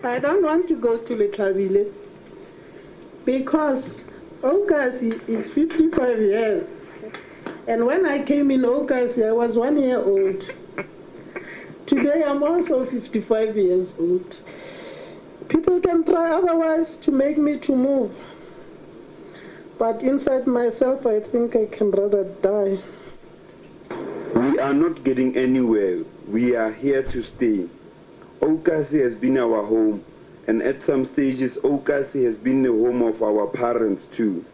I don't want to go to Oukasie because Oukasie is 55 years. And when I came in Oukasie, I was 1 year old. Today, I'm also 55 years old. People can try otherwise to make me to move. But inside myself, I think I can rather die. We are not getting anywhere. We are here to stay. Oukasie has been our home, and at some stages, Oukasie has been the home of our parents too.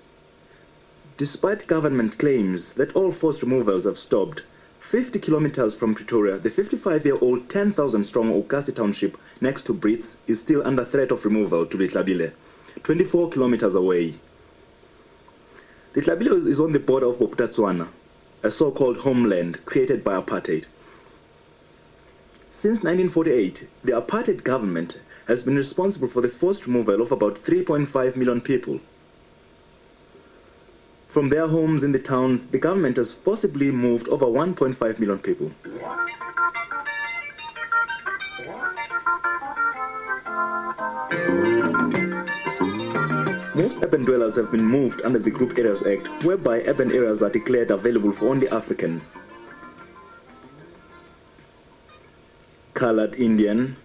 Despite government claims that all forced removals have stopped, 50 kilometers from Pretoria, the 55-year-old 10,000-strong Oukasie township next to Brits is still under threat of removal to Litlabile, 24 kilometers away. Litlabile is on the border of Bophuthatswana, a so-called homeland created by apartheid. Since 1948, the apartheid government has been responsible for the forced removal of about 3.5 million people. From their homes in the towns, the government has forcibly moved over 1.5 million people. Most urban dwellers have been moved under the Group Areas Act, whereby urban areas are declared available for only African, colored Indian,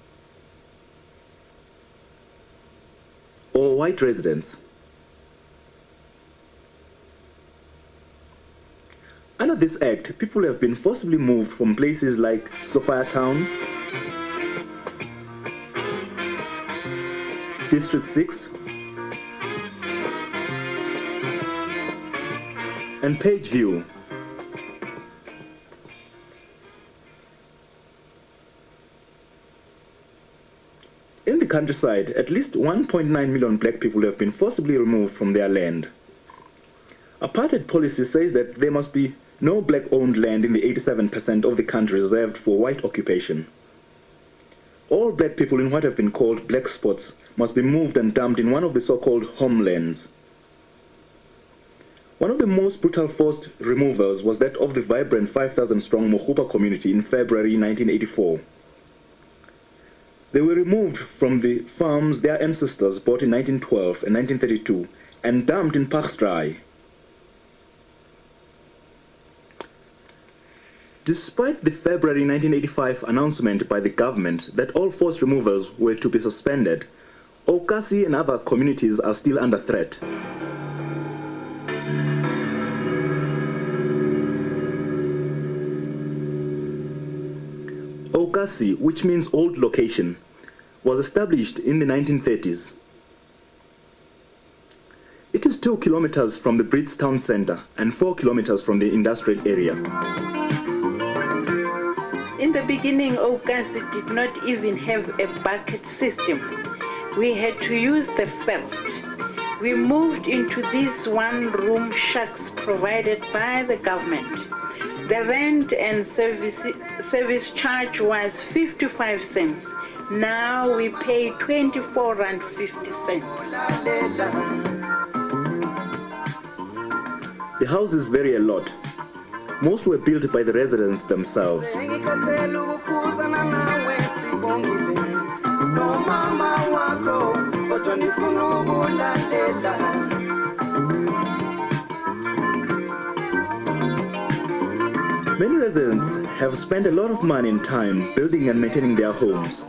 or white residents. Under this act, people have been forcibly moved from places like Sophia Town, District 6, and Pageview. In the countryside, at least 1.9 million black people have been forcibly removed from their land. Apartheid policy says that there must be no black-owned land in the 87% of the country reserved for white occupation. All black people in what have been called black spots must be moved and dumped in one of the so-called homelands. One of the most brutal forced removals was that of the vibrant 5,000-strong Oukasie Community in February 1984. They were removed from the farms their ancestors bought in 1912 and 1932 and dumped in Pagsdraai. Despite the February 1985 announcement by the government that all forced removals were to be suspended, Oukasie and other communities are still under threat. Oukasie, which means old location, was established in the 1930s. It is 2 kilometers from the Brits town center and 4 kilometers from the industrial area. In the beginning, Oukasie did not even have a bucket system. We had to use the felt. We moved into these one-room shacks provided by the government. The rent and service charge was 55 cents. Now we pay 24.50 cents. The houses vary a lot. Most were built by the residents themselves. Many residents have spent a lot of money and time building and maintaining their homes.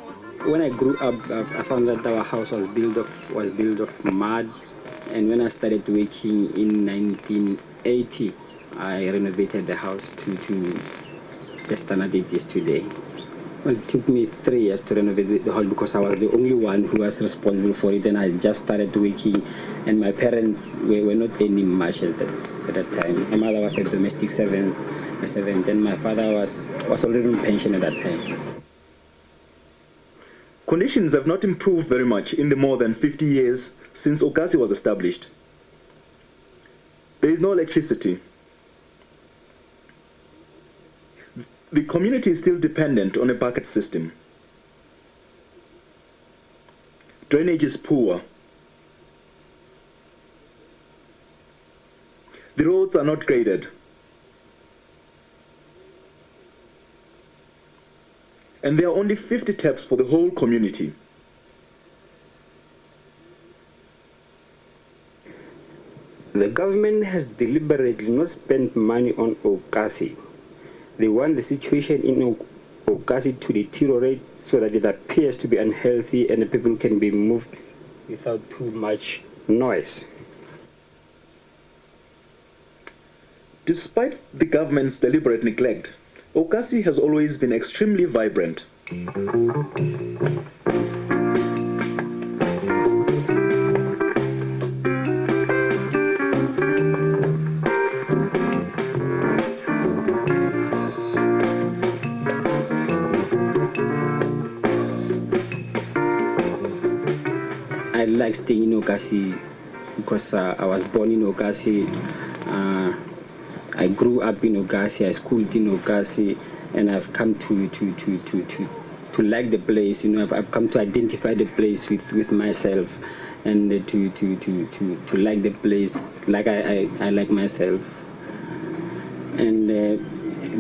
When I grew up, I found that our house was built of mud, and when I started working in 1980, I renovated the house to the standard it is today. Well, it took me 3 years to renovate the house because I was the only one who was responsible for it, and I just started working, and my parents were not earning much at that time. My mother was a domestic servant, and my father was already on pension at that time. Conditions have not improved very much in the more than 50 years since Oukasie was established. There is no electricity. The community is still dependent on a bucket system. Drainage is poor. The roads are not graded. And there are only 50 taps for the whole community. The government has deliberately not spent money on Oukasie. They want the situation in Oukasie to deteriorate so that it appears to be unhealthy and the people can be moved without too much noise. Despite the government's deliberate neglect, Oukasie has always been extremely vibrant. I like staying in Oukasie because I was born in Oukasie. I grew up in Oukasie, I schooled in Oukasie, and I've come to like the place. You know, I've come to identify the place with myself, and to like the place like I like myself. And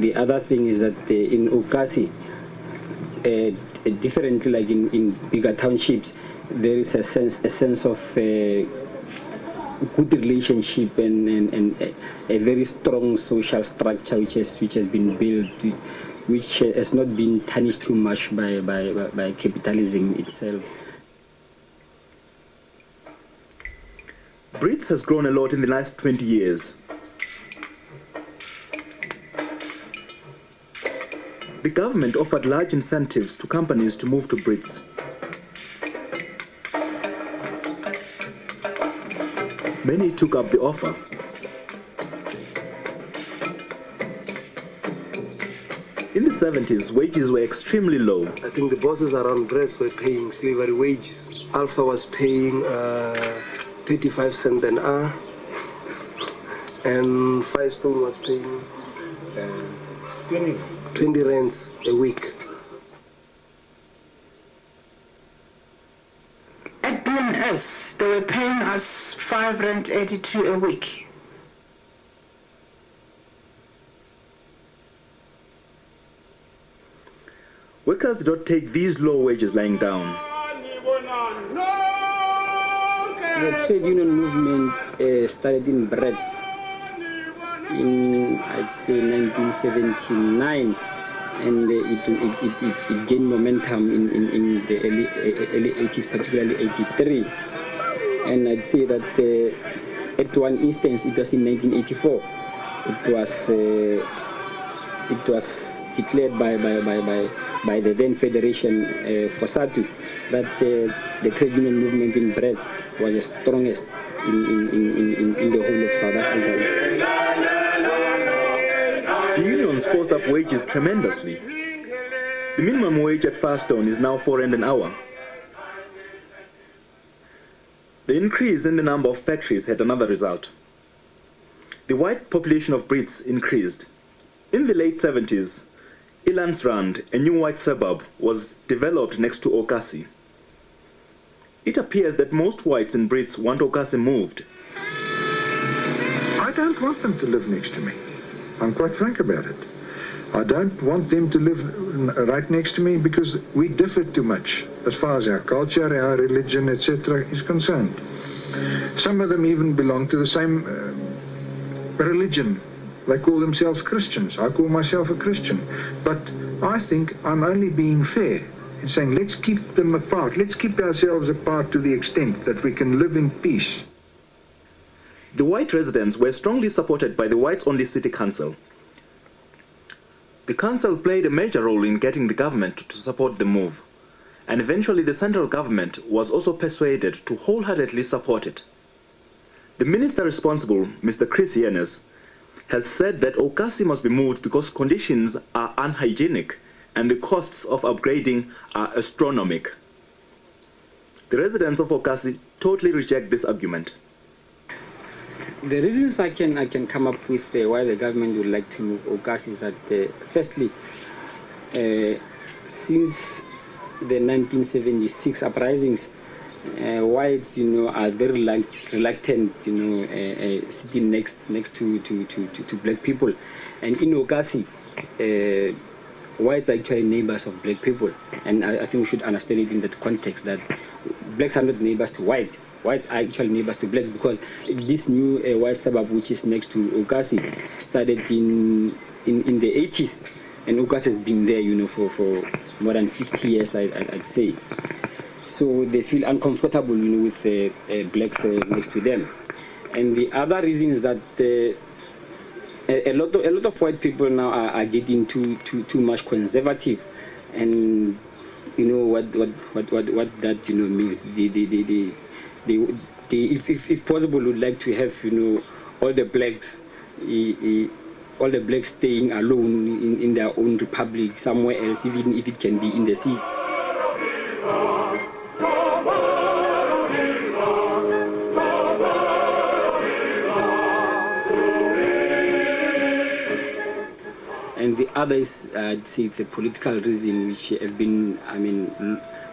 the other thing is that in Oukasie, differently like in bigger townships, there is a sense of good relationship and a very strong social structure which has been built, which has not been tarnished too much by capitalism itself. Brits has grown a lot in the last 20 years. The government offered large incentives to companies to move to Brits. Many took up the offer. In the 70s, wages were extremely low. I think the bosses around Brits were paying slavery wages. Alpha was paying 35 cents an hour, and Firestone was paying 20 rands a week. At BNS, they were paying us R5.82 a week. Workers did not take these low wages lying down. The trade union movement started in Brits in, I'd say, 1979, and it gained momentum in the early 80s, particularly 83. And I'd say that at one instance, it was in 1984. It was declared by the then Federation Bophuthatswana that the trade union movement in Brits was the strongest in the whole of South Africa. The unions forced up wages tremendously. The minimum wage at Firestone is now R4 an hour. The increase in the number of factories had another result. The white population of Brits increased. In the late 70s, Ilansrand, a new white suburb, was developed next to Oukasie. It appears that most whites in Brits want Oukasie moved. I don't want them to live next to me. I'm quite frank about it. I don't want them to live right next to me because we differ too much as far as our culture, our religion, etc. is concerned. Some of them even belong to the same religion. They call themselves Christians. I call myself a Christian. But I think I'm only being fair in saying let's keep them apart. Let's keep ourselves apart to the extent that we can live in peace. The white residents were strongly supported by the whites-only city council. The council played a major role in getting the government to support the move, and eventually the central government was also persuaded to wholeheartedly support it. The minister responsible, Mr. Chris Yenes, has said that Oukasie must be moved because conditions are unhygienic and the costs of upgrading are astronomical. The residents of Oukasie totally reject this argument. The reasons I can come up with why the government would like to move Oukasie is that firstly, since the 1976 uprisings, whites, are very reluctant, sitting next to black people, and in Oukasie, whites are actually neighbors of black people, and I think we should understand it in that context that blacks are not neighbors to whites. Whites are actually neighbors to blacks because this new white suburb, which is next to Oukasie, started in the 80s, and Oukasie has been there, for more than 50 years, I'd say. So they feel uncomfortable, with blacks next to them. And the other reason is that a lot of white people now are getting too much conservative, and what that means. They if possible would like to have all the blacks staying alone in their own republic somewhere else, even if it can be in the sea. And the other is, I'd say, it's a political reason which have been,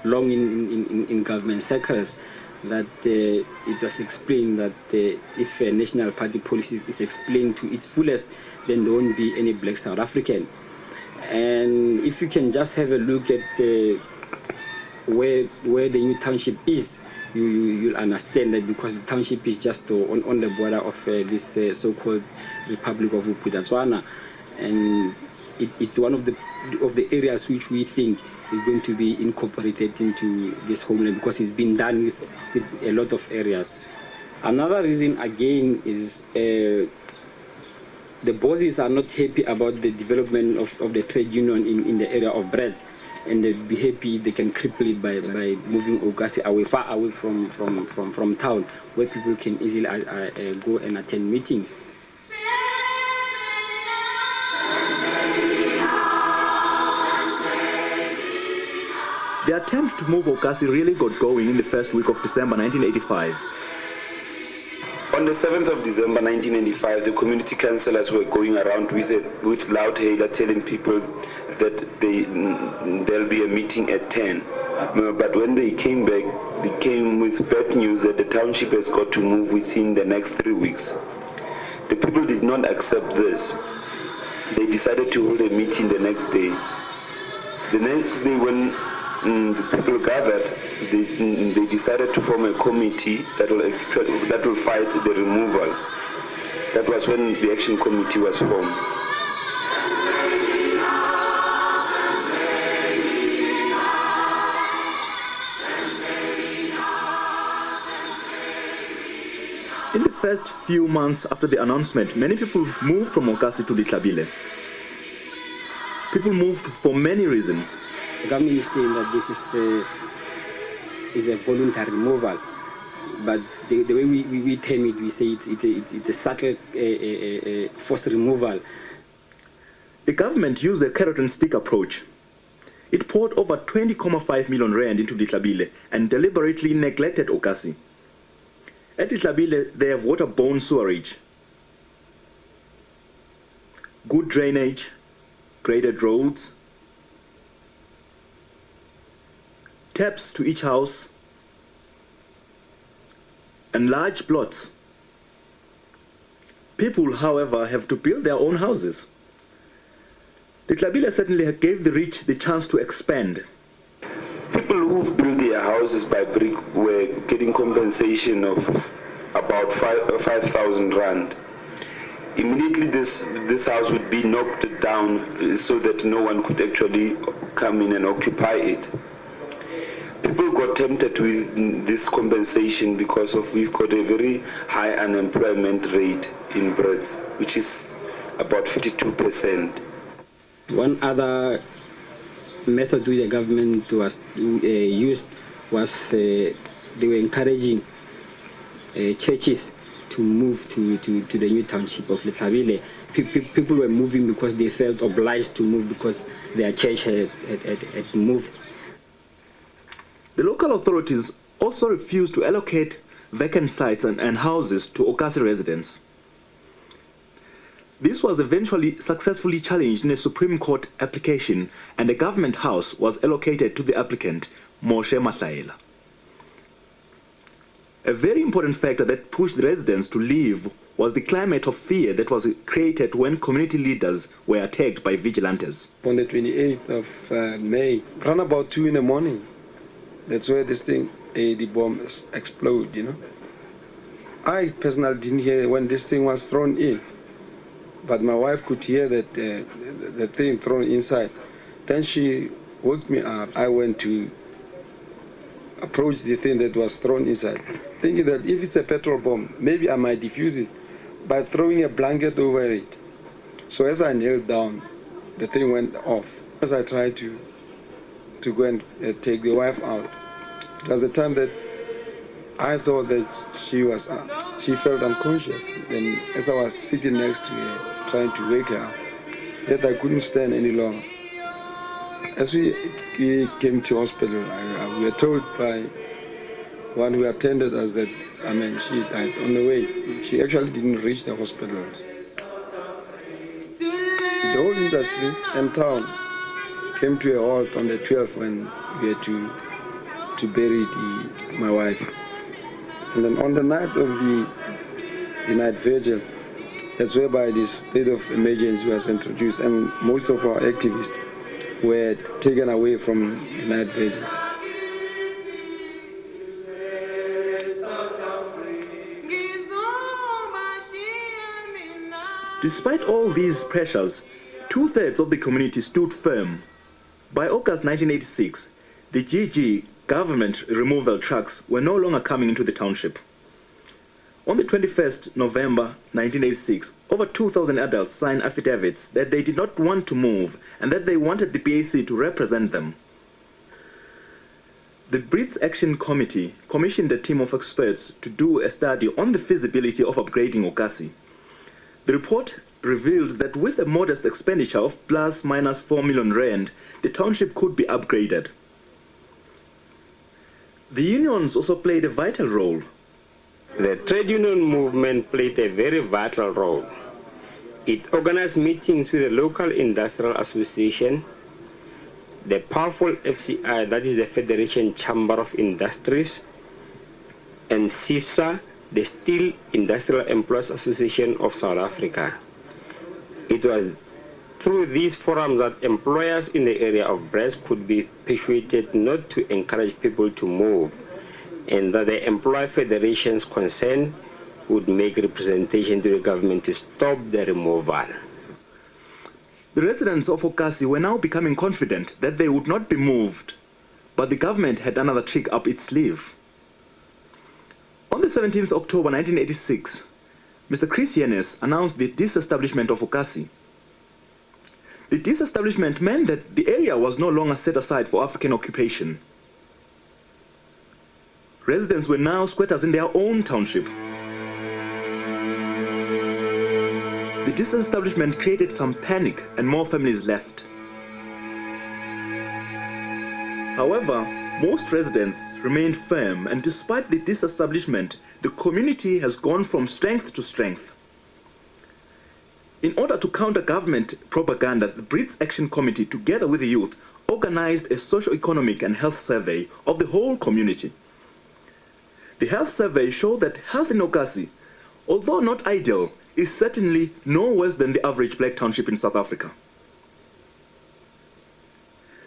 long in government circles, that it was explained that if a national party policy is explained to its fullest, then there won't be any black South African. And if you can just have a look at where the new township is, you'll understand that, because the township is just on the border of this so-called Republic of Bophuthatswana, and it's one of the areas which we think is going to be incorporated into this homeland, because it's been done with a lot of areas. Another reason again is the bosses are not happy about the development of the trade union in the area of Brits, and they'd be happy they can cripple it by moving Oukasie far away from town, where people can easily go and attend meetings. The attempt to move Oukasie really got going in the first week of December 1985. On the 7th of December 1985, the community councillors were going around with loud hailer telling people that there'll be a meeting at 10. But when they came back, they came with bad news that the township has got to move within the next 3 weeks. The people did not accept this. They decided to hold a meeting the next day. The next day, when the people gathered, they decided to form a committee that will fight the removal. That was when the action committee was formed. In the first few months after the announcement, many people moved from Oukasie to Litlabile. People moved for many reasons. The government is saying that this is a voluntary removal, but the way we term it, we say it's a subtle forced removal. The government used a carrot and stick approach. It poured over 20.5 million rand into Litlabile and deliberately neglected Oukasie. At Litlabile, they have waterborne sewerage, good drainage, graded roads, taps to each house, and large plots. People, however, have to build their own houses. Litlabile certainly gave the rich the chance to expand. People who've built their houses by brick were getting compensation of about 5,000 rand. Immediately this house would be knocked down so that no one could actually come in and occupy it. People got tempted with this compensation because we've got a very high unemployment rate in Brits, which is about 52%. One other method which the government used was they were encouraging churches to move to the new township of Litlabile. People were moving because they felt obliged to move because their church had moved. The local authorities also refused to allocate vacant sites and houses to Oukasie residents. This was eventually successfully challenged in a Supreme Court application, and a government house was allocated to the applicant, Moshe Mahlaela. A very important factor that pushed the residents to leave was the climate of fear that was created when community leaders were attacked by vigilantes. On the 28th of May, around about 2 in the morning, that's where this thing, the bomb exploded, you know. I personally didn't hear when this thing was thrown in, but my wife could hear that the thing thrown inside. Then she woke me up. I went to approach the thing that was thrown inside, thinking that if it's a petrol bomb, maybe I might defuse it by throwing a blanket over it. So as I knelt down, the thing went off. As I tried to go and take the wife out, it was the time that I thought that she felt unconscious. And as I was sitting next to her, trying to wake her up, that I couldn't stand any longer. As we came to hospital, we were told by one who attended us that, she died on the way. She actually didn't reach the hospital. The whole industry and town came to a halt on the 12th when we had to bury my wife. And then on the night of the night vigil, that's whereby this state of emergency was introduced, and most of our activists were taken away from the night vigil. Despite all these pressures, 2/3 of the community stood firm. By August 1986, the GG government removal trucks were no longer coming into the township. On the 21st November 1986, over 2,000 adults signed affidavits that they did not want to move and that they wanted the PAC to represent them. The Brits Action Committee commissioned a team of experts to do a study on the feasibility of upgrading Oukasie. The report revealed that with a modest expenditure of ±4 million rand, the township could be upgraded. The unions also played a vital role. The trade union movement played a very vital role. It organized meetings with the local industrial association, the powerful FCI, that is the Federation Chamber of Industries, and SIFSA, the Steel Industrial Employees Association of South Africa. It was through these forums that employers in the area of Brits could be persuaded not to encourage people to move, and that the employer federations concerned would make representation to the government to stop the removal. The residents of Oukasie were now becoming confident that they would not be moved, but the government had another trick up its sleeve. On the 17th October 1986, Mr. Chris Yenes announced the disestablishment of Oukasie. The disestablishment meant that the area was no longer set aside for African occupation. Residents were now squatters in their own township. The disestablishment created some panic and more families left. However, most residents remained firm, and despite the disestablishment, the community has gone from strength to strength. In order to counter government propaganda, the Brits Action Committee, together with the youth, organized a socio-economic and health survey of the whole community. The health survey showed that health in Oukasie, although not ideal, is certainly no worse than the average black township in South Africa.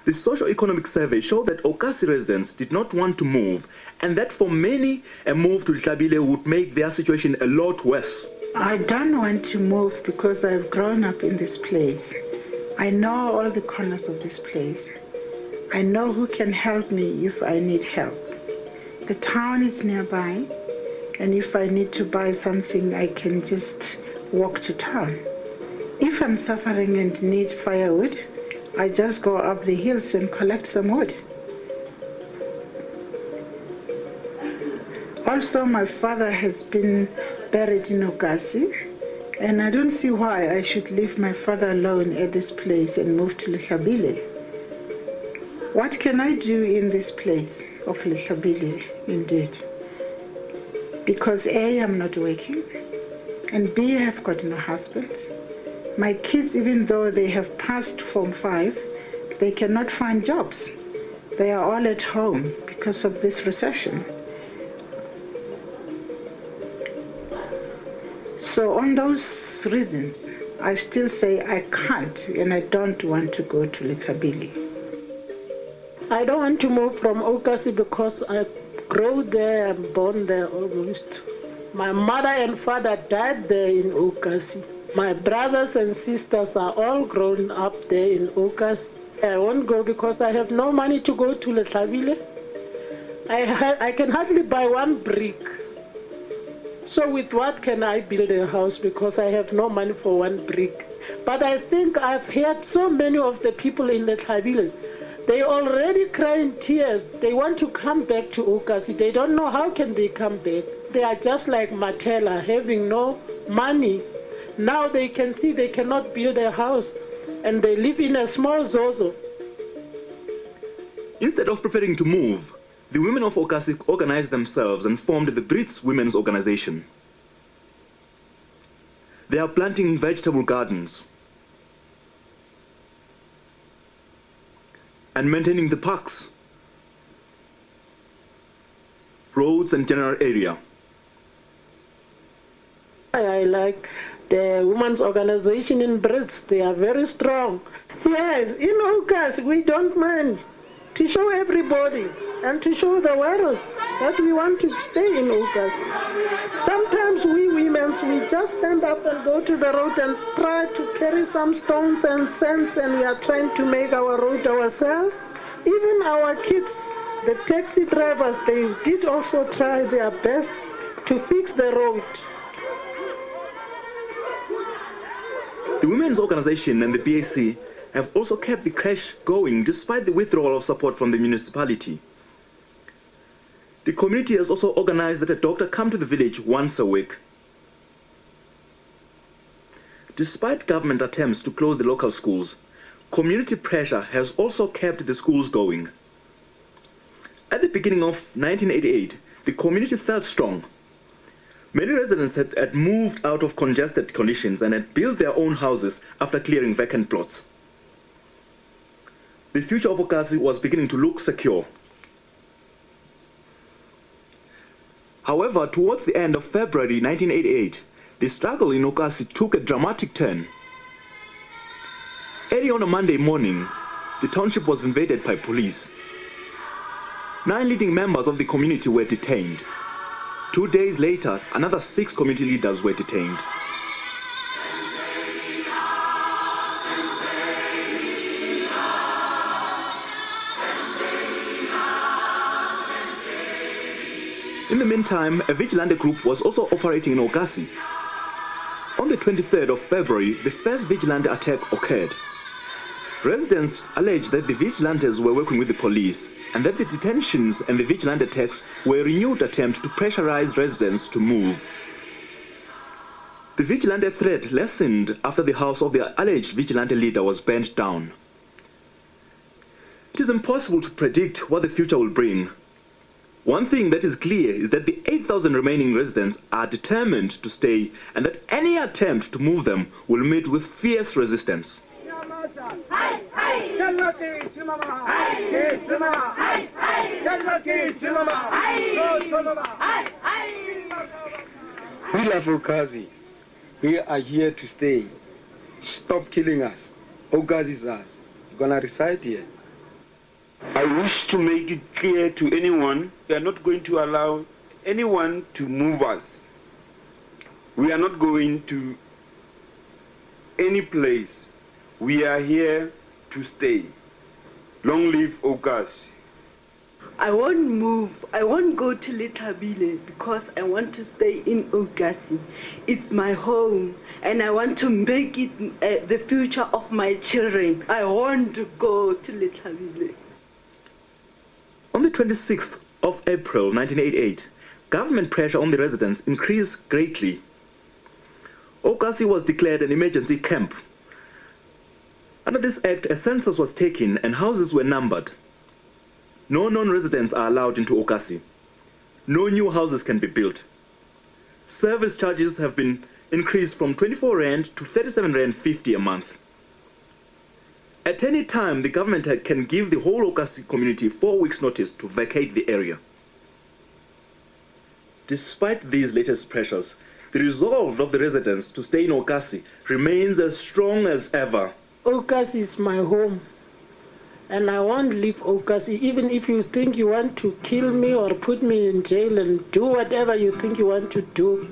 The socio-economic survey showed that Oukasie residents did not want to move, and that for many, a move to Hlabile would make their situation a lot worse. I don't want to move because I've grown up in this place. I know all the corners of this place. I know who can help me if I need help. The town is nearby, and if I need to buy something, I can just walk to town. If I'm suffering and need firewood, I just go up the hills and collect some wood. Also, my father has been buried in Oukasie, and I don't see why I should leave my father alone at this place and move to Hlabile. What can I do in this place of Hlabile, indeed? because A, I'm not working, and B, I've got no husband. My kids, even though they have passed Form 5, they cannot find jobs. They are all at home because of this recession. So on those reasons, I still say I can't and I don't want to go to Lekabili. I don't want to move from Oukasie because I grew there and born there almost. My mother and father died there in Oukasie. My brothers and sisters are all grown up there in Oukasie. I won't go because I have no money to go to Lekabili. I can hardly buy one brick. So with what can I build a house, because I have no money for one brick. But I think I've heard so many of the people in the Lekabili, they already cry in tears. They want to come back to Oukasie. They don't know how can they come back. They are just like Matela, having no money. Now they can see they cannot build a house and they live in a small zozo. Instead of preparing to move, the women of Oukasie organized themselves and formed the Brits Women's Organization. They are planting vegetable gardens and maintaining the parks, roads and general area. I like the women's organization in Brits. They are very strong. Yes, in Oukasie we don't mind to show everybody and to show the world that we want to stay in Oukasie. Sometimes we women, we just stand up and go to the road and try to carry some stones and sands, and we are trying to make our road ourselves. Even our kids, the taxi drivers, they did also try their best to fix the road. The Women's Organization and the BAC have also kept the crash going despite the withdrawal of support from the municipality. The community has also organized that a doctor come to the village once a week. Despite government attempts to close the local schools, community pressure has also kept the schools going. At the beginning of 1988, the community felt strong. Many residents had moved out of congested conditions and had built their own houses after clearing vacant plots. The future of Oukasie was beginning to look secure. However, towards the end of February 1988, the struggle in Oukasie took a dramatic turn. Early on a Monday morning, the township was invaded by police. 9 leading members of the community were detained. 2 days later, another 6 community leaders were detained. In the meantime, a vigilante group was also operating in Oukasie. On the 23rd of February, the first vigilante attack occurred. Residents alleged that the vigilantes were working with the police and that the detentions and the vigilante attacks were a renewed attempt to pressurize residents to move. The vigilante threat lessened after the house of the alleged vigilante leader was burnt down. It is impossible to predict what the future will bring. One thing that is clear is that the 8,000 remaining residents are determined to stay, and that any attempt to move them will meet with fierce resistance. We love Oukasie. We are here to stay. Stop killing us. Oukasie is us. We're gonna reside here. I wish to make it clear to anyone, we are not going to allow anyone to move us. We are not going to any place. We are here to stay. Long live Oukasie. I won't move. I won't go to Lekabili because I want to stay in Oukasie. It's my home and I want to make it the future of my children. I want to go to Lekabili. On the 26th of April 1988, government pressure on the residents increased greatly. Oukasie was declared an emergency camp. Under this act, a census was taken and houses were numbered. No non-residents are allowed into Oukasie. No new houses can be built. service charges have been increased from 24 Rand to 37 Rand 50 a month. At any time, the government can give the whole Oukasie community 4 weeks' notice to vacate the area. Despite these latest pressures, the resolve of the residents to stay in Oukasie remains as strong as ever. Oukasie is my home, and I won't leave Oukasie. Even if you think you want to kill me or put me in jail and do whatever you think you want to do,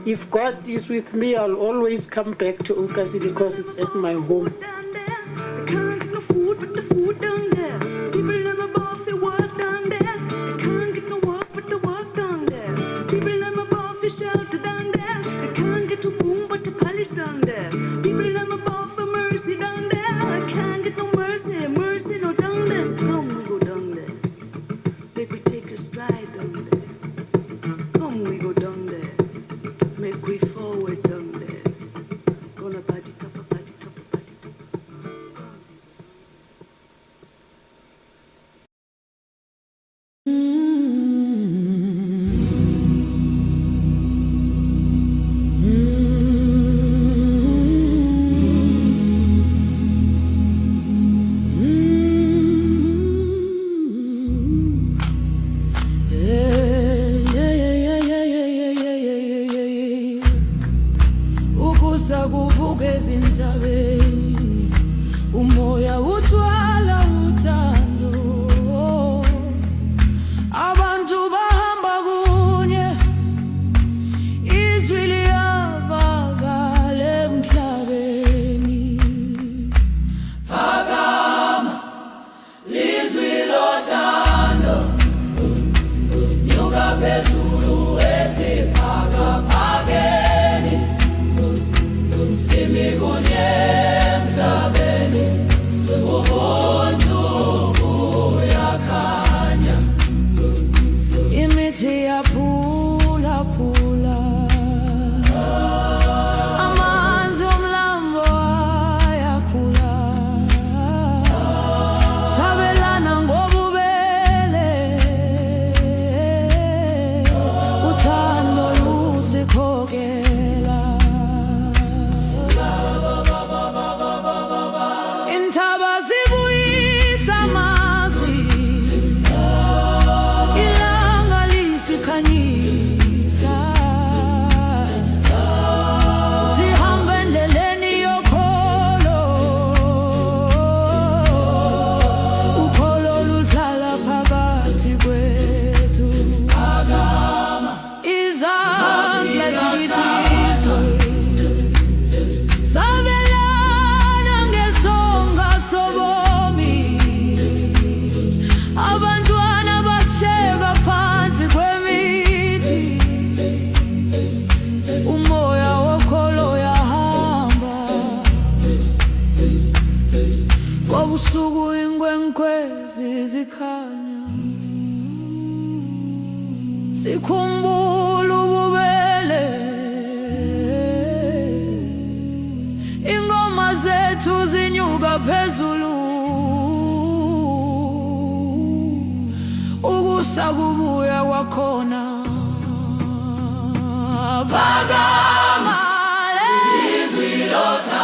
if God is with me, I'll always come back to Oukasie because it's at my home. I can't get no food, but the food down there. People in my boss, they work down there. I can't get no work, but the work down there. People in my boss, they shelter down there. I can't get to boom, but the palace down there. People in my boss, for mercy down there. I can't get no mercy, mercy no down there. So come we go down there. Make we take a stride down there. Come we go down there. Make we forward down there. Gonna body top of body top of body. Ukusakuvuka ezintabeni, umoya uthwala uthando, abantu bahamba kunye, izwi liyavakala emhlabeni. Phakama lizwi lothando, nyuka phezulu esiphakaphakeni. Simikunye emhlabeni, ubuntu buyakhanya. Imithi yaphulaphula, amanzi omlambo ayakhula. Sabelana ngobubele, uthando lusikhokela. Intaba zibuyisa amazwi, ilanga lisikhanyisa. Sihamba endleleni yokholo, ukholo luhlala phakathi kwethu. Izandla zikithiswe, sabelana ngesonga sobomi. Abantwana basheka phansi kwemithi, umoya wokholo yahamba. Kwabusuku inkwenkwezi zikhanya, sikhumbula ububele. Ingoma zethu zinyuka phezulu, ukusakubuya kwakhona. Phakama lizwi lothando.